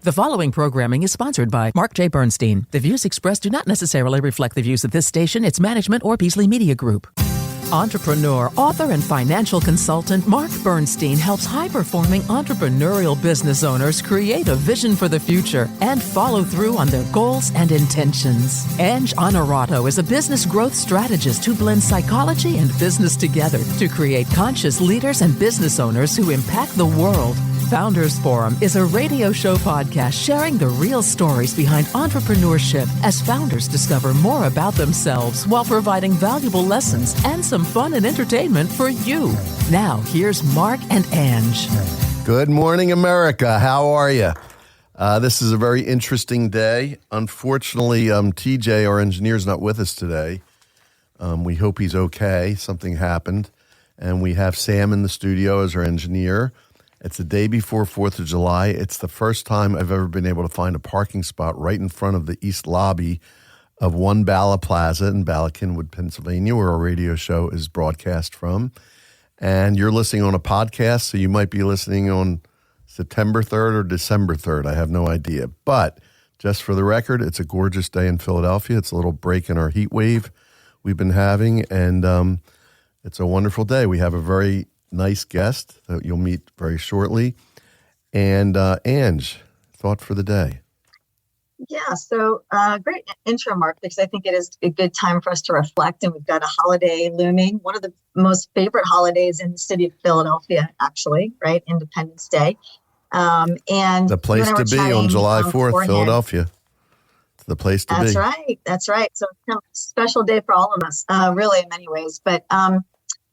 The following programming is sponsored by Mark J. Bernstein. The views expressed do not necessarily reflect the views of this station, its management, or Beasley Media Group. Entrepreneur, author, and financial consultant Mark Bernstein helps high-performing entrepreneurial business owners create a vision for the future and follow through on their goals and intentions. Ange Honorato is a business growth strategist who blends psychology and business together to create conscious leaders and business owners who impact the world. Founders Forum is a radio show podcast sharing the real stories behind entrepreneurship as founders discover more about themselves while providing valuable lessons and some fun and entertainment for you. Now, here's Mark and Ange. Good morning, America. How are you? This is a very interesting day. Unfortunately, TJ, our engineer, is not with us today. We hope he's okay. Something happened. And we have Sam in the studio as our engineer. It's the day before 4th of July. It's the first time I've ever been able to find a parking spot right in front of the east lobby of One Bala Plaza in Bala Cynwyd, Pennsylvania, where our radio show is broadcast from. And you're listening on a podcast, so you might be listening on September 3rd or December 3rd. I have no idea. But just for the record, it's a gorgeous day in Philadelphia. It's a little break in our heat wave we've been having, and it's a wonderful day. We have a very nice guest that you'll meet very shortly. And Ange, thought for the day. Yeah, so great intro, Mark, because I think it is a good time for us to reflect. And we've got a holiday looming, one of the most favorite holidays in the city of Philadelphia, actually, right? Independence Day. And the place to be on July 4th, Philadelphia. It's the place to be. That's right. So it's kind of a special day for all of us, really, in many ways. But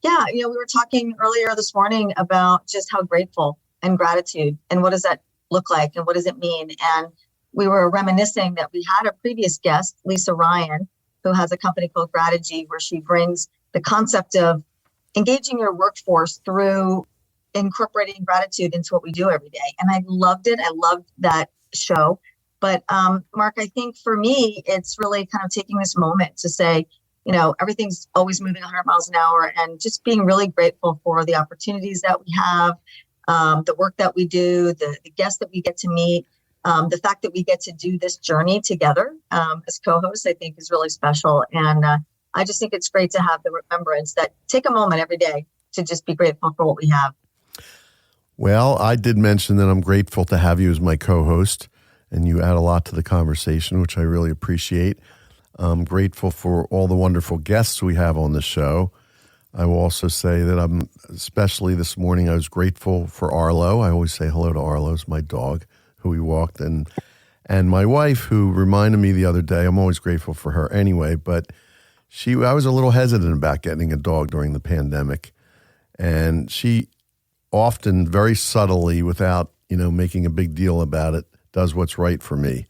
yeah, we were talking earlier this morning about just how grateful and gratitude and what does that look like and what does it mean? And we were reminiscing that we had a previous guest, Lisa Ryan, who has a company called Grategy, where she brings the concept of engaging your workforce through incorporating gratitude into what we do every day. And I loved it. I loved that show. But Mark, I think for me, it's really kind of taking this moment to say, everything's always moving 100 miles an hour, and just being really grateful for the opportunities that we have, the work that we do, the guests that we get to meet, the fact that we get to do this journey together as co-hosts, I think is really special. And I just think it's great to have the remembrance that take a moment every day to just be grateful for what we have. Well, I did mention that I'm grateful to have you as my co-host, and you add a lot to the conversation, which I really appreciate. I'm grateful for all the wonderful guests we have on the show. I will also say that especially this morning, I was grateful for Arlo. I always say hello to Arlo, it's my dog, who we walked, and my wife, who reminded me the other day. I'm always grateful for her anyway, but I was a little hesitant about getting a dog during the pandemic, and she often, very subtly, without making a big deal about it, does what's right for me.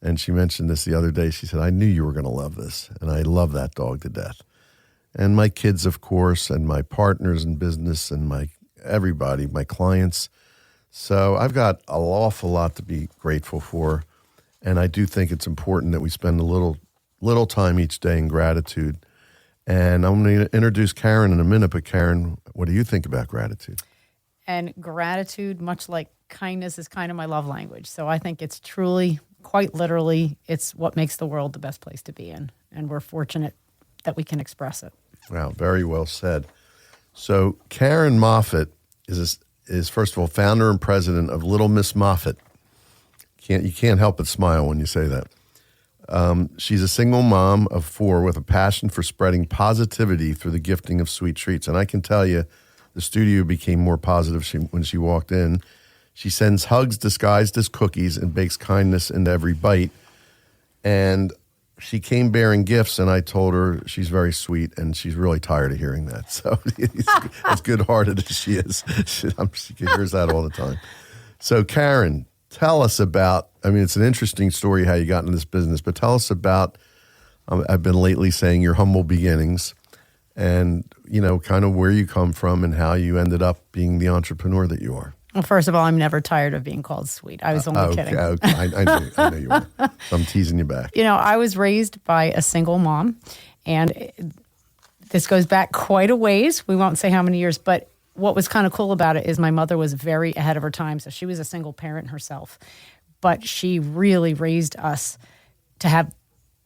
And she mentioned this the other day. She said, I knew you were going to love this. And I love that dog to death. And my kids, of course, and my partners in business, and everybody, my clients. So I've got an awful lot to be grateful for. And I do think it's important that we spend a little time each day in gratitude. And I'm going to introduce Karen in a minute. But Karen, what do you think about gratitude? And gratitude, much like kindness, is kind of my love language. So I think it's truly, quite literally, it's what makes the world the best place to be in. And we're fortunate that we can express it. Wow, very well said. So Karen Moffitt is first of all, founder and president of Little Miss Moffitt. You can't help but smile when you say that. She's a single mom of 4 with a passion for spreading positivity through the gifting of sweet treats. And I can tell you, the studio became more positive when she walked in. She sends hugs disguised as cookies and bakes kindness into every bite. And she came bearing gifts, and I told her she's very sweet, and she's really tired of hearing that. So as good-hearted as she is, she hears that all the time. So Karen, tell us about, it's an interesting story how you got into this business, but tell us about, I've been lately saying your humble beginnings, and, kind of where you come from and how you ended up being the entrepreneur that you are. Well, first of all, I'm never tired of being called sweet. I was only kidding. Okay. I know you are. So I'm teasing you back. I was raised by a single mom, and this goes back quite a ways. We won't say how many years, but what was kind of cool about it is my mother was very ahead of her time. So she was a single parent herself. but she really raised us to have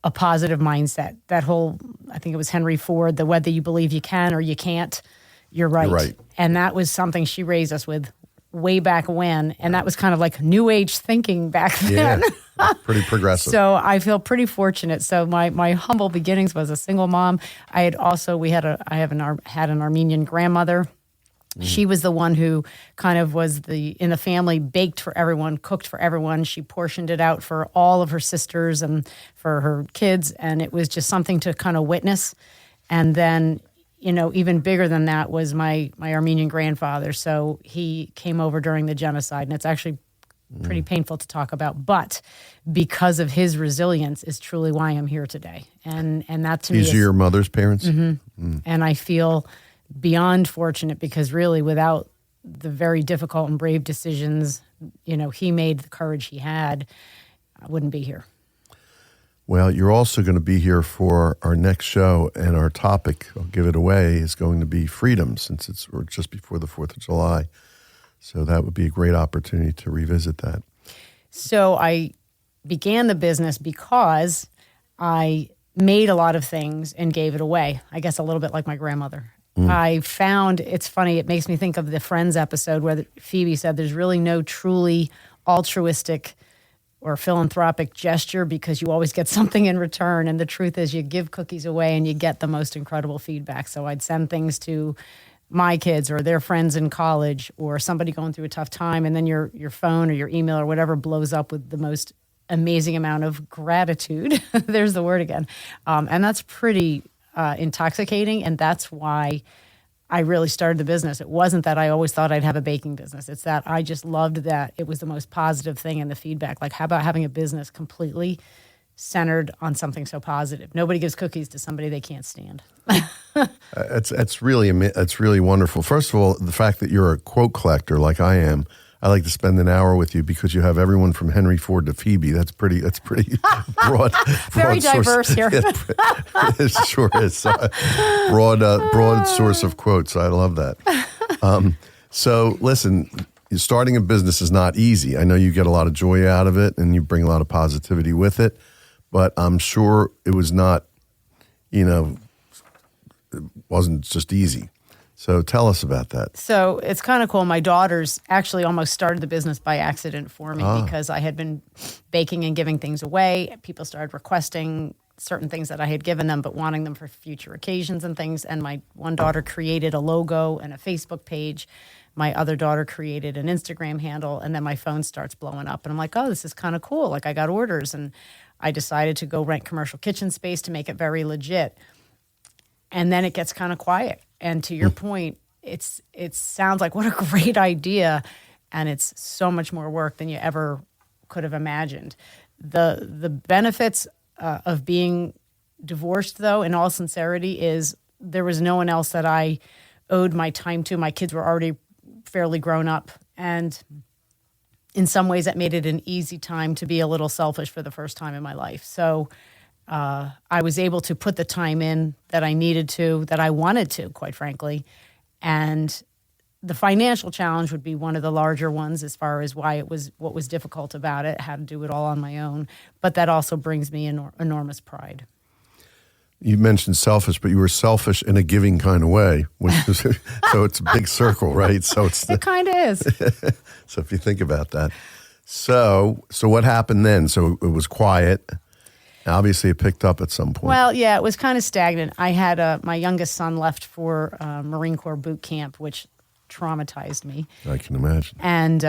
a positive mindset. That whole, I think it was Henry Ford, the whether you believe you can or you can't, you're right. You're right. And that was something she raised us with way back when. And that was kind of like new age thinking back then. Yeah, pretty progressive. So I feel pretty fortunate. So my humble beginnings was a single mom. I had had an Armenian grandmother. She was the one who kind of was in the family, baked for everyone, cooked for everyone. She portioned it out for all of her sisters and for her kids. And it was just something to kind of witness. And then, even bigger than that was my Armenian grandfather. So he came over during the genocide, and it's actually pretty painful to talk about. But because of his resilience is truly why I'm here today. And that to me is... These are your mother's parents? Mm-hmm. And I feel beyond fortunate because really without the very difficult and brave decisions, he made, the courage he had, I wouldn't be here. Well, you're also going to be here for our next show, and our topic, I'll give it away, is going to be freedom, since we're just before the 4th of July. So that would be a great opportunity to revisit that. So I began the business because I made a lot of things and gave it away, I guess a little bit like my grandmother. I found, it's funny, it makes me think of the Friends episode where Phoebe said there's really no truly altruistic or philanthropic gesture because you always get something in return. And the truth is you give cookies away and you get the most incredible feedback. So I'd send things to my kids or their friends in college or somebody going through a tough time, and then your phone or your email or whatever blows up with the most amazing amount of gratitude. There's the word again. And that's pretty intoxicating, and that's why I really started the business. It wasn't that I always thought I'd have a baking business. It's that I just loved that it was the most positive thing in the feedback. Like, how about having a business completely centered on something so positive? Nobody gives cookies to somebody they can't stand. It's really wonderful. First of all, the fact that you're a quote collector like I am, I like to spend an hour with you because you have everyone from Henry Ford to Phoebe. That's pretty broad. Very diverse here. It sure is. Broad source of quotes. I love that. So listen, starting a business is not easy. I know you get a lot of joy out of it and you bring a lot of positivity with it, but I'm sure it was not, it wasn't just easy. So tell us about that. So it's kind of cool. My daughters actually almost started the business by accident for me because I had been baking and giving things away. People started requesting certain things that I had given them, but wanting them for future occasions and things. And my one daughter created a logo and a Facebook page. My other daughter created an Instagram handle. And then my phone starts blowing up. And I'm like, oh, this is kind of cool. Like, I got orders. And I decided to go rent commercial kitchen space to make it very legit. And then it gets kind of quiet. And to your point, it sounds like what a great idea, and it's so much more work than you ever could have imagined. The benefits of being divorced, though, in all sincerity, is there was no one else that I owed my time to. My kids were already fairly grown up, and in some ways that made it an easy time to be a little selfish for the first time in my life. So I was able to put the time in that I needed to, that I wanted to, quite frankly. And the financial challenge would be one of the larger ones as far as what was difficult about it, how to do it all on my own. But that also brings me enormous pride. You mentioned selfish, but you were selfish in a giving kind of way, which is, so it's a big circle, right? So it kind of is. So if you think about that. So what happened then? So it was quiet. Obviously, it picked up at some point. Well, yeah, it was kind of stagnant. I had my youngest son left for Marine Corps boot camp, which traumatized me. I can imagine. And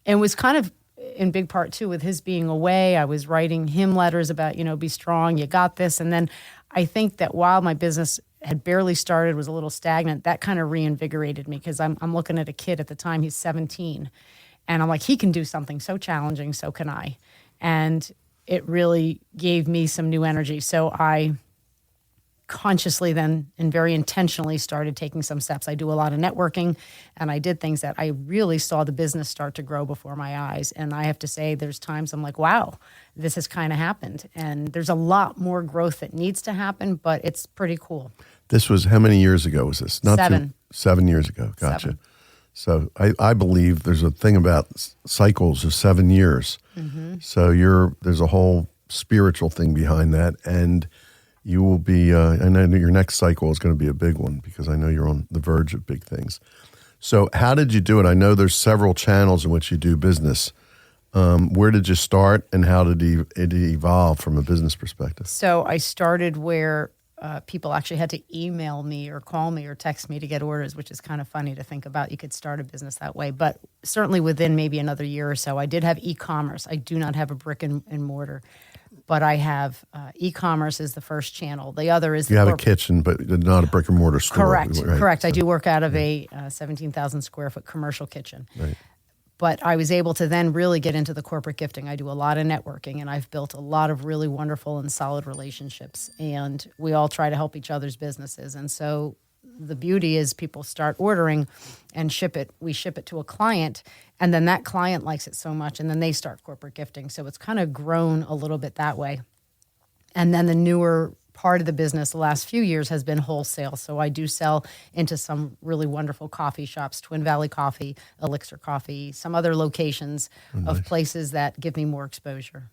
it was kind of in big part, too, with his being away. I was writing him letters about, be strong, you got this. And then I think that while my business had barely started, was a little stagnant, that kind of reinvigorated me because I'm looking at a kid at the time, he's 17. And I'm like, he can do something so challenging, so can I. And it really gave me some new energy. So I consciously then and very intentionally started taking some steps. I do a lot of networking, and I did things that I really saw the business start to grow before my eyes. And I have to say, there's times I'm like, wow, this has kind of happened. And there's a lot more growth that needs to happen, but it's pretty cool. This was, how many years ago was this? 7. 7 years ago. Gotcha. 7. So I believe there's a thing about cycles of 7 years. So there's a whole spiritual thing behind that. And you will be, I know your next cycle is going to be a big one because I know you're on the verge of big things. So how did you do it? I know there's several channels in which you do business. Where did you start and how did it evolve from a business perspective? So I started where people actually had to email me or call me or text me to get orders, which is kind of funny to think about. You could start a business that way. But certainly within maybe another year or so, I did have e-commerce. I do not have a brick and mortar, but I have e-commerce is the first channel. The other is... You have a kitchen, but not a brick and mortar store. Correct, right? correct. I do work out of a 17,000 square foot commercial kitchen. Right. But I was able to then really get into the corporate gifting. I do a lot of networking, and I've built a lot of really wonderful and solid relationships. And we all try to help each other's businesses. And so the beauty is people start ordering and ship it. We ship it to a client, and then that client likes it so much, and then they start corporate gifting. So it's kind of grown a little bit that way. And then the newer part of the business the last few years has been wholesale. So I do sell into some really wonderful coffee shops, Twin Valley Coffee, Elixir Coffee, some other locations of places that give me more exposure.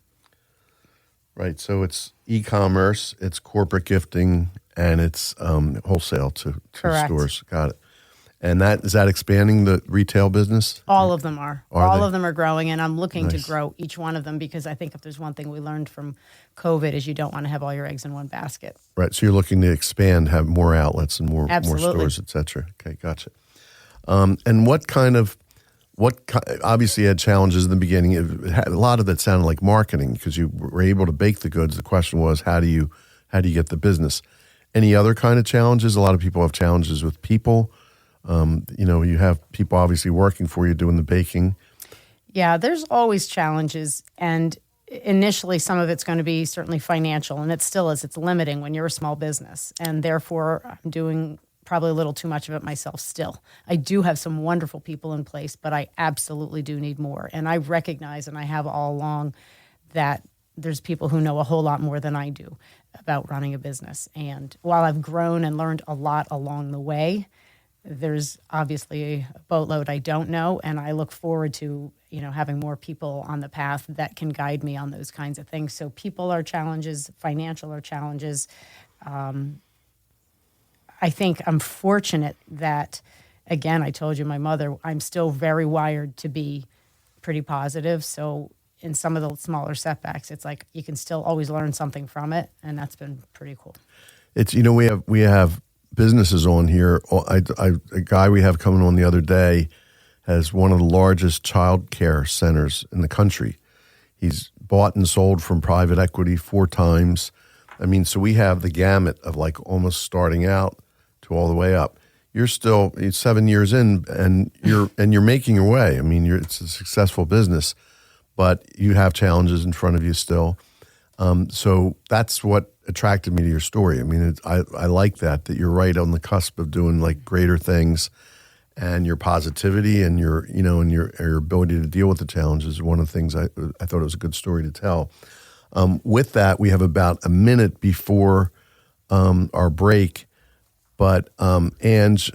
Right. So it's e-commerce, it's corporate gifting, and it's wholesale to stores. Got it. And is that expanding the retail business? All of them are. All of them are growing, and I'm looking to grow each one of them because I think if there's one thing we learned from COVID is you don't want to have all your eggs in one basket. Right. So you're looking to expand, have more outlets and more stores, et cetera. Okay, gotcha. And obviously you had challenges in the beginning. A lot of that sounded like marketing because you were able to bake the goods. The question was, how do you get the business? Any other kind of challenges? A lot of people have challenges with people. You have people obviously working for you doing the baking. Yeah, there's always challenges. And initially, some of it's going to be certainly financial, and it still is. It's limiting when you're a small business. And therefore, I'm doing probably a little too much of it myself still. I do have some wonderful people in place, but I absolutely do need more. And I recognize, and I have all along, that there's people who know a whole lot more than I do about running a business. And while I've grown and learned a lot along the way, there's obviously a boatload I don't know, and I look forward to, having more people on the path that can guide me on those kinds of things. So people are challenges, financial are challenges. I think I'm fortunate that, again, I told you my mother, I'm still very wired to be pretty positive. So in some of the smaller setbacks, it's like you can still always learn something from it, and that's been pretty cool. It's, we have businesses on here. A guy we have coming on the other day has one of the largest child care centers in the country. He's bought and sold from private equity 4 times. So we have the gamut of like almost starting out to all the way up. You're 7 years in, and you're making your way. It's a successful business, but you have challenges in front of you still. So that's what attracted me to your story. I like that you're right on the cusp of doing like greater things, and your positivity and your ability to deal with the challenges is one of the things I thought it was a good story to tell. With that, we have about a minute before our break, but Ange,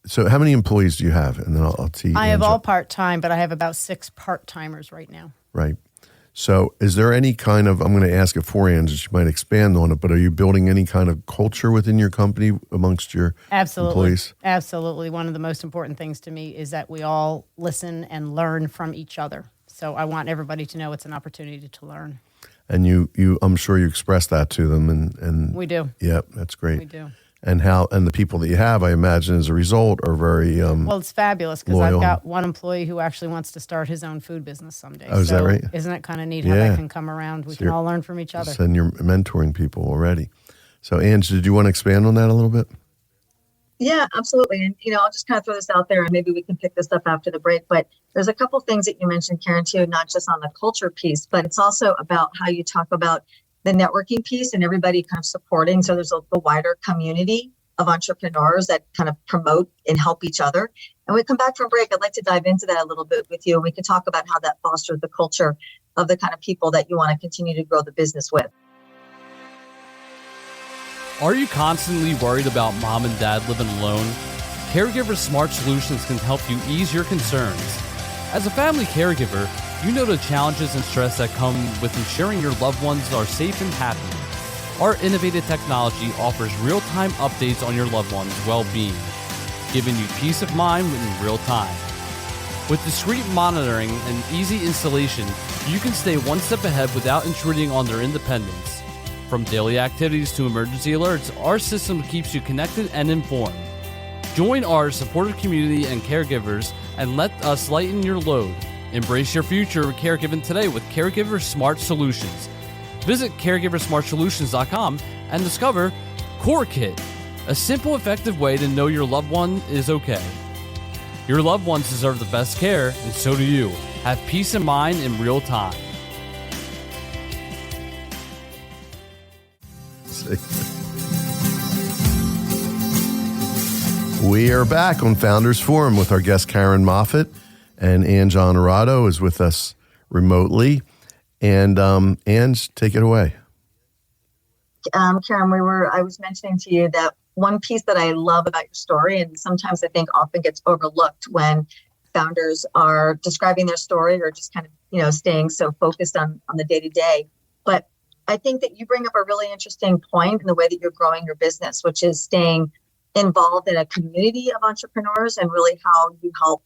so how many employees do you have? And then I'll see. I have all part-time, but I have about 6 part-timers right now. Right. So is there any kind of, I'm going to ask it for Ange, and she might expand on it, but are you building any kind of culture within your company amongst your employees? Absolutely. One of the most important things to me is that we all listen and learn from each other. So I want everybody to know it's an opportunity to learn. And you I'm sure you express that to them. And we do. Yeah, that's great. We do. And the people that you have, I imagine, as a result, are very well, it's fabulous because I've got one employee who actually wants to start his own food business someday. Oh, is that right? Isn't it kind of neat how that can come around? We can all learn from each other. And you're mentoring people already. So, Ange, did you want to expand on that a little bit? Yeah, absolutely. And, I'll just kind of throw this out there, and maybe we can pick this up after the break. But there's a couple things that you mentioned, Karen, too, not just on the culture piece, but it's also about how you talk about the networking piece and everybody kind of supporting. So there's a wider community of entrepreneurs that kind of promote and help each other. And when we come back from break, I'd like to dive into that a little bit with you. And we can talk about how that fosters the culture of the kind of people that you want to continue to grow the business with. Are you constantly worried about mom and dad living alone? Caregiver Smart Solutions can help you ease your concerns. As a family caregiver, you know the challenges and stress that come with ensuring your loved ones are safe and happy. Our innovative technology offers real-time updates on your loved one's well-being, giving you peace of mind in real time. With discreet monitoring and easy installation, you can stay one step ahead without intruding on their independence. From daily activities to emergency alerts, our system keeps you connected and informed. Join our supportive community and caregivers and let us lighten your load. Embrace your future caregiving today with Caregiver Smart Solutions. Visit caregiversmartsolutions.com and discover Core Kit, a simple, effective way to know your loved one is okay. Your loved ones deserve the best care, and so do you. Have peace of mind in real time. We are back on Founders Forum with our guest Karen Moffitt, and Ange Honorado is with us remotely. And Ange, take it away. Karen, I was mentioning to you that one piece that I love about your story, and sometimes I think often gets overlooked when founders are describing their story or just kind of, staying so focused on the day-to-day. But I think that you bring up a really interesting point in the way that you're growing your business, which is staying involved in a community of entrepreneurs and really how you help,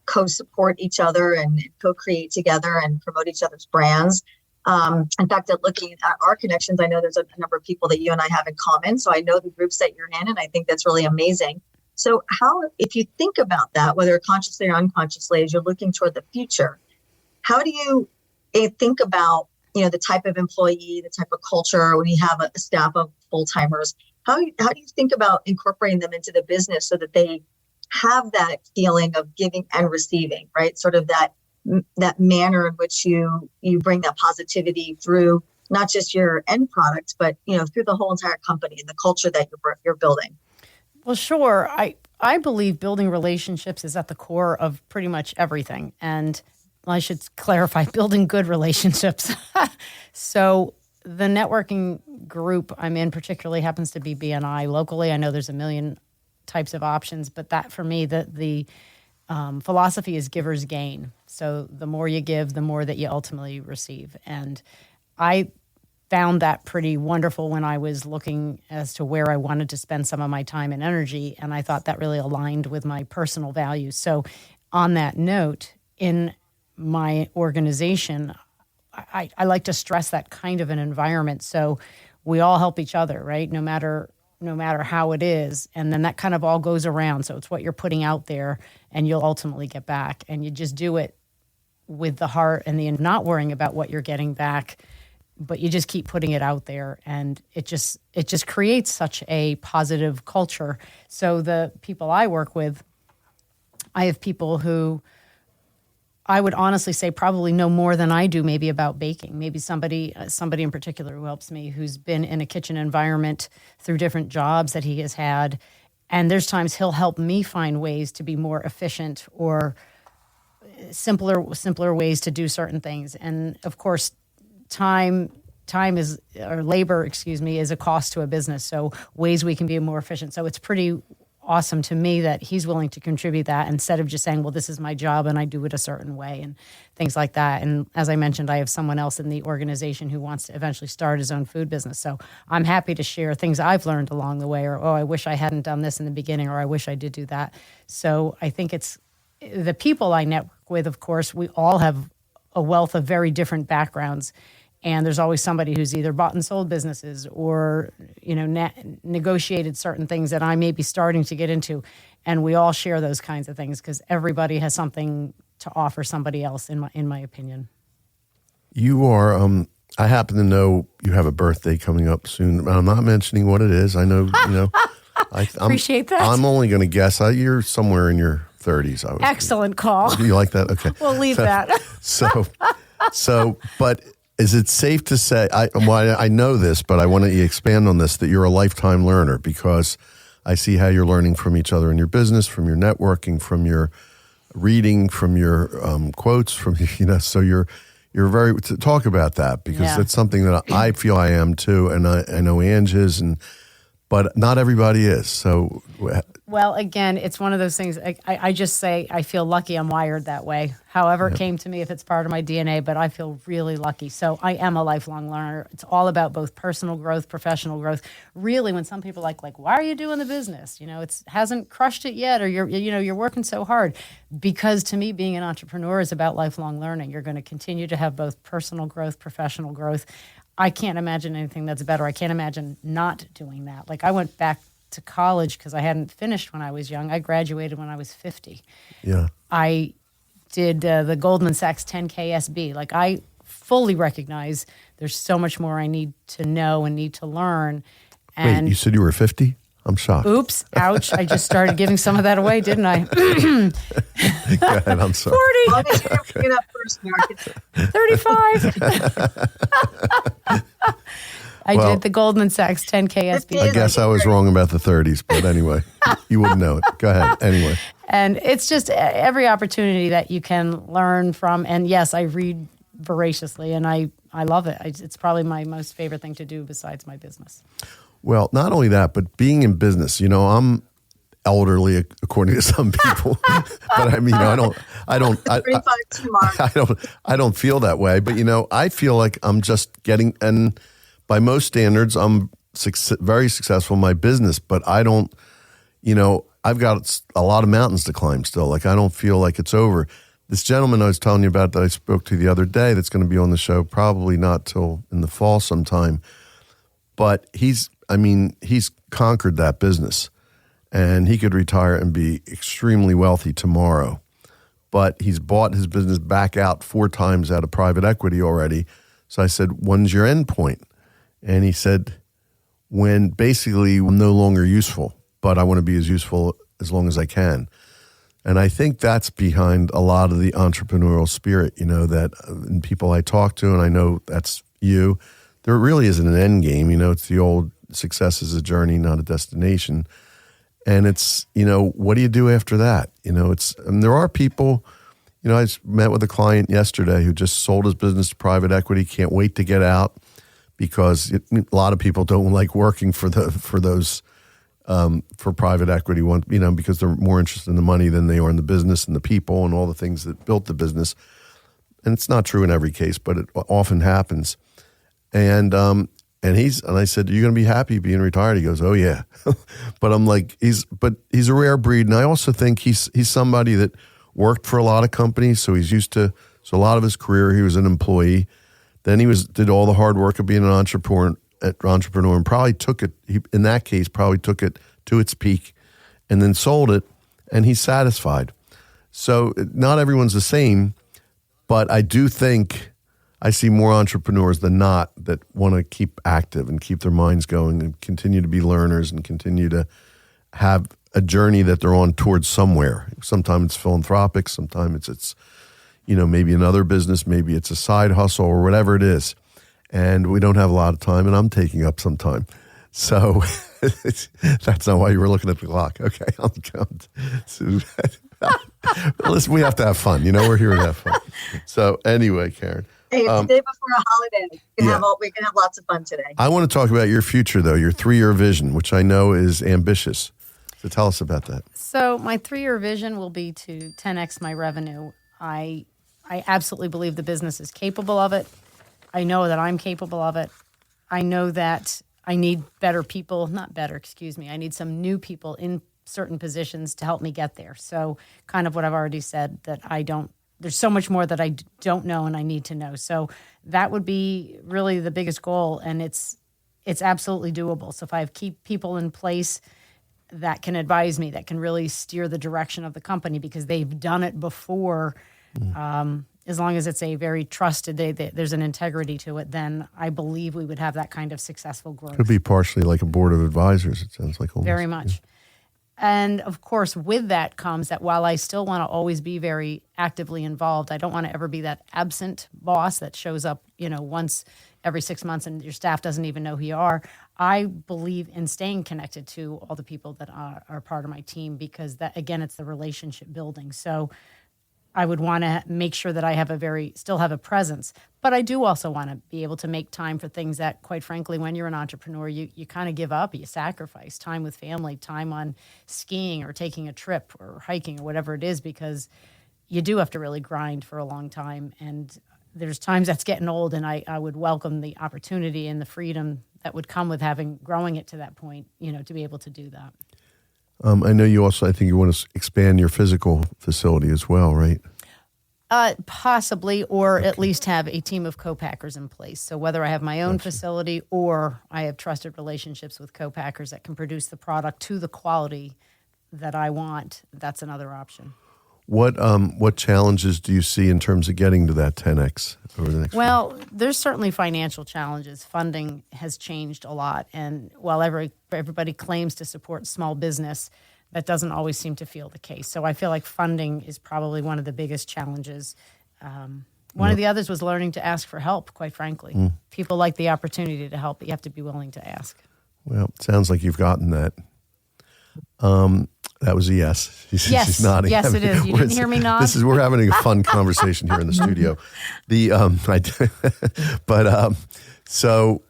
co-support each other and co-create together and promote each other's brands. In fact, at looking at our connections, I know there's a number of people that you and I have in common. So I know the groups that you're in, and I think that's really amazing. So if you think about that, whether consciously or unconsciously, as you're looking toward the future, how do you think about, the type of employee, the type of culture when you have a staff of full-timers? How do you think about incorporating them into the business so that they have that feeling of giving and receiving, right? Sort of that manner in which you bring that positivity through not just your end product, but through the whole entire company and the culture that you're building. Well, sure. I believe building relationships is at the core of pretty much everything. And I should clarify, building good relationships. So the networking group I'm in particularly happens to be BNI locally. I know there's a million types of options, but that for me, the philosophy is givers gain. So the more you give, the more that you ultimately receive. And I found that pretty wonderful when I was looking as to where I wanted to spend some of my time and energy. And I thought that really aligned with my personal values. So on that note, in my organization, I like to stress that kind of an environment. So we all help each other, right? No matter how it is. And then that kind of all goes around. So it's what you're putting out there and you'll ultimately get back. And you just do it with the heart and the not worrying about what you're getting back, but you just keep putting it out there. And it just creates such a positive culture. So the people I work with, I have people who I would honestly say probably know more than I do maybe about baking. Maybe somebody in particular who helps me, who's been in a kitchen environment through different jobs that he has had. And there's times he'll help me find ways to be more efficient or simpler ways to do certain things. And of course, labor is a cost to a business. So ways we can be more efficient. So it's pretty awesome to me that he's willing to contribute that instead of just saying, well, this is my job and I do it a certain way and things like that. And as I mentioned, I have someone else in the organization who wants to eventually start his own food business. So I'm happy to share things I've learned along the way, or, oh, I wish I hadn't done this in the beginning, or I wish I did do that. So I think it's the people I network with, of course, we all have a wealth of very different backgrounds. And there's always somebody who's either bought and sold businesses or, negotiated certain things that I may be starting to get into. And we all share those kinds of things because everybody has something to offer somebody else, in my opinion. You are, I happen to know you have a birthday coming up soon. I'm not mentioning what it is. I know, I appreciate that. I'm only going to guess. You're somewhere in your 30s. Excellent call. Do you like that? Okay. We'll leave that. But is it safe to say, I know this, but I want to expand on this, that you're a lifetime learner, because I see how you're learning from each other in your business, from your networking, from your reading, from your quotes, so you're very, to talk about that, because that's something that I feel I am too, and I know Ange is, but not everybody is. So Well, again, it's one of those things. I just say I feel lucky I'm wired that way. However it came to me, if it's part of my DNA, but I feel really lucky. So I am a lifelong learner. It's all about both personal growth, professional growth. Really, when some people like, why are you doing the business? It hasn't crushed it yet, or you're working so hard. Because to me, being an entrepreneur is about lifelong learning. You're going to continue to have both personal growth, professional growth. I can't imagine anything that's better. I can't imagine not doing that. Like I went back to college because I hadn't finished when I was young. I graduated when I was 50. Yeah. I did the Goldman Sachs 10K SB. Like I fully recognize there's so much more I need to know and need to learn. And wait, you said you were 50? I'm shocked. Oops, ouch. I just started giving some of that away, didn't I? Go ahead, I'm sorry. 40. Bring it up first, Mark. 35. I did the Goldman Sachs 10K SB. I guess I was wrong about the 30s, but anyway, you wouldn't know it. Go ahead. Anyway. And it's just every opportunity that you can learn from. And yes, I read voraciously and I love it. It's probably my most favorite thing to do besides my business. Well, not only that, but being in business, I'm elderly according to some people, but I mean, I don't, 35 too, Mark. I don't feel that way, but I feel like I'm just getting, and by most standards, I'm very successful in my business, but I don't, I've got a lot of mountains to climb still. Like, I don't feel like it's over. This gentleman I was telling you about that I spoke to the other day that's going to be on the show, probably not till in the fall sometime, but he's conquered that business and he could retire and be extremely wealthy tomorrow. But he's bought his business back out 4 times out of private equity already. So I said, when's your end point? And he said, when basically I'm no longer useful, but I want to be as useful as long as I can. And I think that's behind a lot of the entrepreneurial spirit, that in people I talk to, and I know that's you, there really isn't an end game. It's the old success is a journey, not a destination. And it's, what do you do after that? There are people, I met with a client yesterday who just sold his business to private equity, can't wait to get out because a lot of people don't like working for those private equity one, because they're more interested in the money than they are in the business and the people and all the things that built the business. And it's not true in every case, but it often happens. And I said, are you going to be happy being retired? He goes, oh yeah. But I'm like, he's a rare breed. And I also think he's somebody that worked for a lot of companies. So he's used to, so a lot of his career, he was an employee. Then did all the hard work of being an entrepreneur and probably took it, in that case, probably took it to its peak and then sold it, and he's satisfied. So not everyone's the same, but I do think I see more entrepreneurs than not that want to keep active and keep their minds going and continue to be learners and continue to have a journey that they're on towards somewhere. Sometimes it's philanthropic, sometimes it's maybe another business, maybe it's a side hustle or whatever it is. And we don't have a lot of time, and I'm taking up some time. So that's not why you were looking at the clock. Okay. Listen, we have to have fun. We're here to have fun. So anyway, Karen. Hey, it's the day before a holiday. We can have lots of fun today. I want to talk about your future, though, your 3-year vision, which I know is ambitious. So tell us about that. So my 3-year vision will be to 10x my revenue. I absolutely believe the business is capable of it. I know that I'm capable of it. I know that I need better people, I need some new people in certain positions to help me get there. So kind of what I've already said, that there's so much more that I don't know and I need to know. So that would be really the biggest goal, and it's absolutely doable. So if I have key people in place that can advise me, that can really steer the direction of the company because they've done it before, as long as it's a very trusted, there's an integrity to it, then I believe we would have that kind of successful growth. Could be partially like a board of advisors, it sounds like. Almost. Very much. Yeah. And of course, with that comes that while I still want to always be very actively involved, I don't want to ever be that absent boss that shows up, once every 6 months and your staff doesn't even know who you are. I believe in staying connected to all the people that are part of my team because that, again, it's the relationship building. So I would want to make sure that I have still have a presence. But I do also want to be able to make time for things that, quite frankly, when you're an entrepreneur, you kind of give up, you sacrifice time with family, time on skiing or taking a trip or hiking or whatever it is, because you do have to really grind for a long time. And there's times that's getting old, and I would welcome the opportunity and the freedom that would come with growing it to that point, to be able to do that. I know you also, I think you want to expand your physical facility as well, right? Possibly, or at least have a team of co-packers in place. So whether I have my own facility or I have trusted relationships with co-packers that can produce the product to the quality that I want, that's another option. What challenges do you see in terms of getting to that 10x over the next? Well, there's certainly financial challenges. Funding has changed a lot, and while everybody claims to support small business, that doesn't always seem to feel the case. So I feel like funding is probably one of the biggest challenges. One of the others was learning to ask for help, quite frankly. People like the opportunity to help, but you have to be willing to ask. Well, it sounds like you've gotten that. That was a yes. Yes, she's nodding. Yes, it is. You didn't hear me nod? We're having a fun conversation here in the studio. So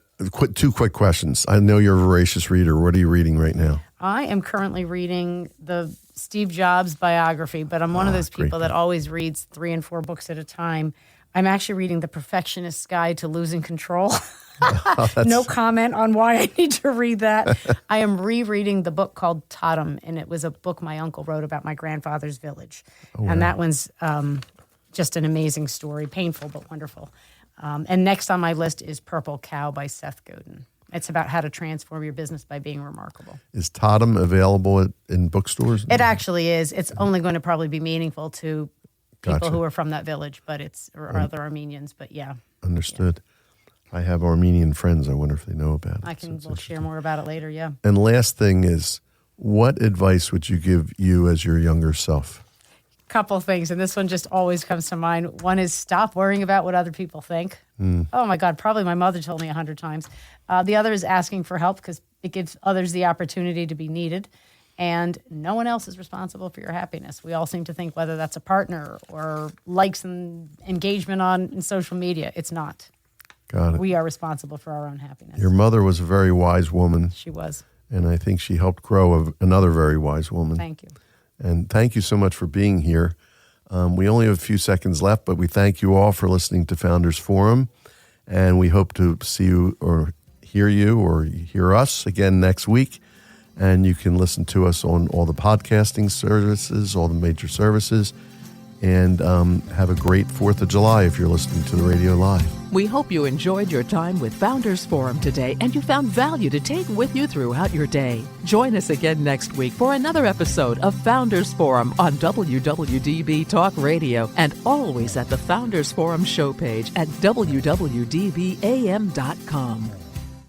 two quick questions. I know you're a voracious reader. What are you reading right now? I am currently reading the Steve Jobs biography, but I'm one of those people that always reads 3 and 4 books at a time. I'm actually reading The Perfectionist's Guide to Losing Control. No comment on why I need to read that. I am rereading the book called Totem, and it was a book my uncle wrote about my grandfather's village. And that one's just an amazing story, painful but wonderful. And next on my list is Purple Cow by Seth Godin. It's about how to transform your business by being remarkable. Is Totem available in bookstores? It actually is. It's only going to probably be meaningful to people who are from that village, or other Armenians, but yeah. Understood. Yeah. I have Armenian friends. I wonder if they know about it. We'll share more about it later, yeah. And last thing is, what advice would you give you as your younger self? Couple things, and this one just always comes to mind. One is stop worrying about what other people think. Oh my God, probably my mother told me 100 times. The other is asking for help, because it gives others the opportunity to be needed. And no one else is responsible for your happiness. We all seem to think whether that's a partner or likes and engagement on social media. It's not. Got it. We are responsible for our own happiness. Your mother was a very wise woman. She was. And I think she helped grow another very wise woman. Thank you. And thank you so much for being here. We only have a few seconds left, but we thank you all for listening to Founders Forum. And we hope to see you or hear us again next week. And you can listen to us on all the podcasting services, all the major services. And have a great 4th of July if you're listening to the radio live. We hope you enjoyed your time with Founders Forum today and you found value to take with you throughout your day. Join us again next week for another episode of Founders Forum on WWDB Talk Radio and always at the Founders Forum show page at WWDBAM.com.